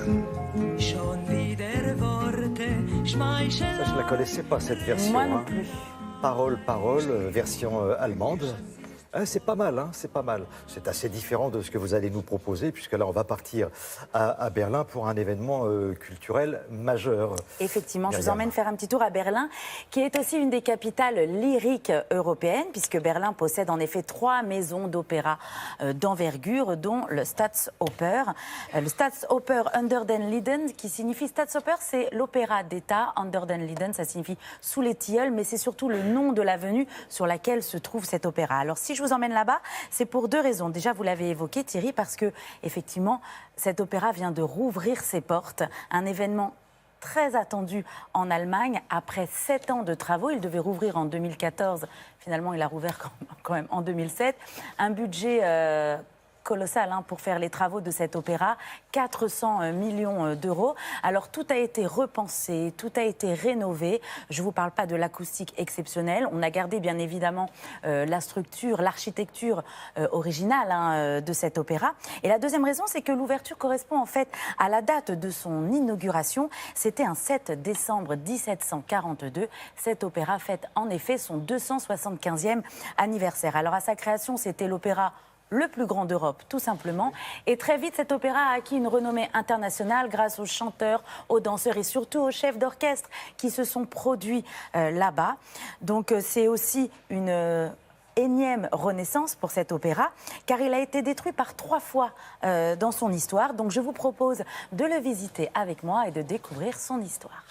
Ça, je ne la connaissais pas, cette version. Moi non plus. Parole, version allemande. C'est pas mal, hein, c'est pas mal. C'est assez différent de ce que vous allez nous proposer, puisque là, on va partir à Berlin pour un événement culturel majeur. Effectivement, je vous Myriam. emmène faire un petit tour à Berlin, qui est aussi une des capitales lyriques européennes, puisque Berlin possède en effet 3 maisons d'opéra d'envergure, dont le Staatsoper. Le Staatsoper Unter den Linden, qui signifie Staatsoper, c'est l'opéra d'État. Unter den Linden, ça signifie sous les tilleuls, mais c'est surtout le nom de l'avenue sur laquelle se trouve cet opéra. Alors, si je vous emmène là-bas, c'est pour 2 raisons. Déjà, vous l'avez évoqué, Thierry, parce que, effectivement, cet opéra vient de rouvrir ses portes. Un événement très attendu en Allemagne. Après 7 ans de travaux, il devait rouvrir en 2014. Finalement, il a rouvert quand même en 2007. Un budget colossal pour faire les travaux de cet opéra, 400 millions d'euros. Alors tout a été repensé, tout a été rénové. Je ne vous parle pas de l'acoustique exceptionnelle. On a gardé bien évidemment la structure, l'architecture originale de cet opéra. Et la deuxième raison, c'est que l'ouverture correspond en fait à la date de son inauguration. C'était un 7 décembre 1742. Cet opéra fête en effet son 275e anniversaire. Alors à sa création, c'était l'opéra le plus grand d'Europe, tout simplement. Et très vite, cet opéra a acquis une renommée internationale grâce aux chanteurs, aux danseurs et surtout aux chefs d'orchestre qui se sont produits là-bas. Donc c'est aussi une énième renaissance pour cet opéra, car il a été détruit par 3 fois dans son histoire. Donc je vous propose de le visiter avec moi et de découvrir son histoire.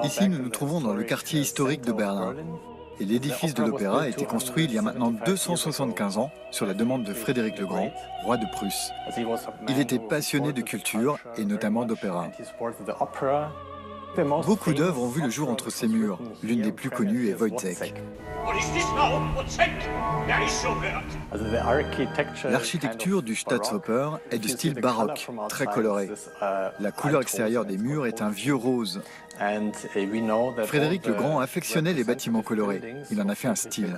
Ici, nous nous trouvons dans le quartier historique de Berlin. Et l'édifice de l'opéra a été construit il y a maintenant 275 ans sur la demande de Frédéric le Grand, roi de Prusse. Il était passionné de culture et notamment d'opéra. Beaucoup d'œuvres ont vu le jour entre ces murs. L'une des plus connues est Wojciech. L'architecture du Staatsoper est de style baroque, très coloré. La couleur extérieure des murs est un vieux rose. Frédéric le Grand affectionnait les bâtiments colorés. Il en a fait un style.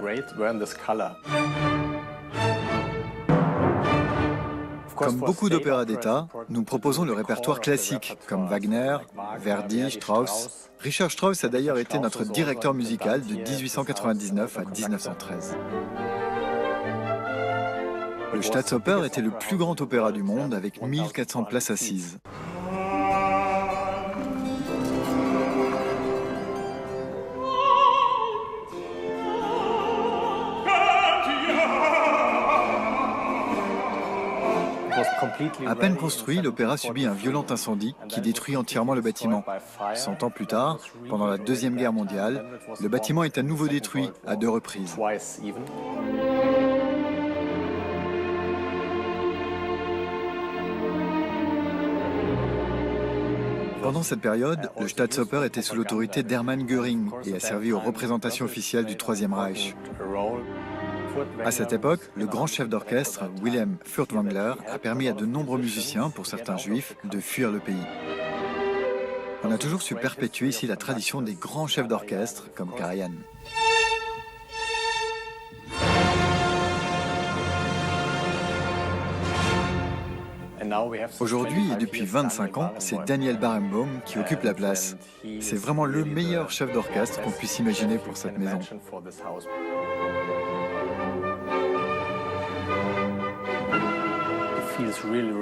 Comme beaucoup d'opéras d'État, nous proposons le répertoire classique, comme Wagner, Verdi, Strauss. Richard Strauss a d'ailleurs été notre directeur musical de 1899 à 1913. Le Staatsoper était le plus grand opéra du monde avec 1400 places assises. À peine construit, l'opéra subit un violent incendie qui détruit entièrement le bâtiment. 100 ans plus tard, pendant la Deuxième Guerre mondiale, le bâtiment est à nouveau détruit à 2 reprises. Pendant cette période, le Staatsoper était sous l'autorité d'Hermann Göring et a servi aux représentations officielles du Troisième Reich. À cette époque, le grand chef d'orchestre, Wilhelm Furtwängler, a permis à de nombreux musiciens, pour certains juifs, de fuir le pays. On a toujours su perpétuer ici la tradition des grands chefs d'orchestre, comme Karajan. Aujourd'hui, et depuis 25 ans, c'est Daniel Barenboim qui occupe la place. C'est vraiment le meilleur chef d'orchestre qu'on puisse imaginer pour cette maison.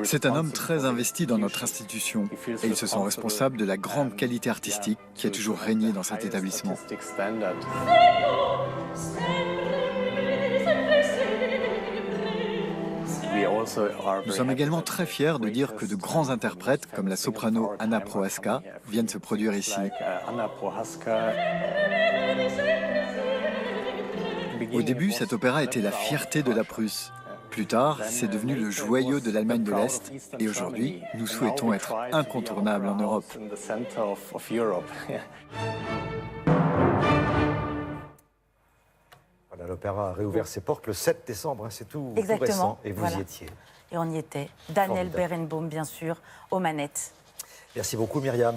C'est un homme très investi dans notre institution et il se sent responsable de la grande qualité artistique qui a toujours régné dans cet établissement. Nous sommes également très fiers de dire que de grands interprètes comme la soprano Anna Prohaska viennent se produire ici. Au début, cet opéra était la fierté de la Prusse. Plus tard, c'est devenu le joyau de l'Allemagne de l'Est et aujourd'hui, nous souhaitons être incontournables en Europe. Voilà, l'opéra a réouvert ses portes le 7 décembre, c'est tout Exactement. récent, et vous y étiez. Et on y était. Daniel Formidable. Barenboim, bien sûr, aux manettes. Merci beaucoup Myriam.